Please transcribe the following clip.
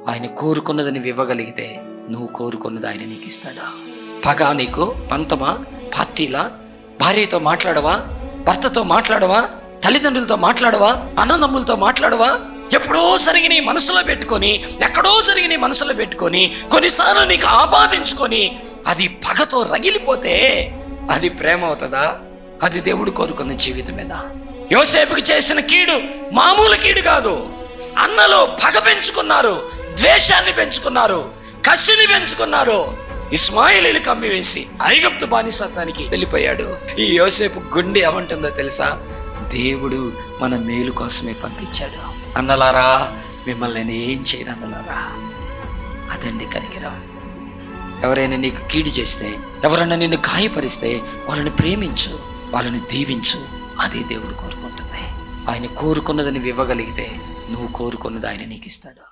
ఆయన కోరుకున్నది నువ్వు ఇవ్వగలిగితే నువ్వు కోరుకున్నది ఆయన నీకు ఇస్తాడు. పగ నీకు పంతమా, పార్టీలా, భార్యతో మాట్లాడవా, భర్తతో మాట్లాడవా, తల్లిదండ్రులతో మాట్లాడవా, అన్నదమ్ములతో మాట్లాడవా? ఎప్పుడో జరిగి నీ మనసులో పెట్టుకొని, ఎక్కడో జరిగి నీ మనసులో పెట్టుకొని, కొన్నిసార్లు నీకు ఆపాదించుకొని అది పగతో రగిలిపోతే అది ప్రేమ అవుతుందా? అది దేవుడు కోరుకున్న జీవితమేనా? యోసేపుకి చేసిన కీడు మామూలు కీడు కాదు. అన్నలో పగ పెంచుకున్నారు, ద్వేషాన్ని పెంచుకున్నారు, కసిని పెంచుకున్నారు. ఇస్మాయిలీలు కమ్మివేసి ఐగుప్తు బానిసత్వానికి వెళ్ళిపోయాడు. ఈ యోసేపు గుండె ఏమంటుందో తెలుసా? దేవుడు మన మేలు కోసమే పంపించాడు. అన్నలారా, మిమ్మల్ని నేను ఏం చేయను అన్నలారా. అదండి కనికరం. ఎవరైనా నీకు కీడు చేస్తే, ఎవరైనా నిన్ను గాయపరిస్తే వాళ్ళని ప్రేమించు, వాళ్ళని దీవించు. అదే దేవుడు కోరుకుంటుంది. ఆయన కోరుకున్నది నువ్వు ఇవ్వగలిగితే నువ్వు కోరుకున్నది ఆయన నీకు ఇస్తాడు.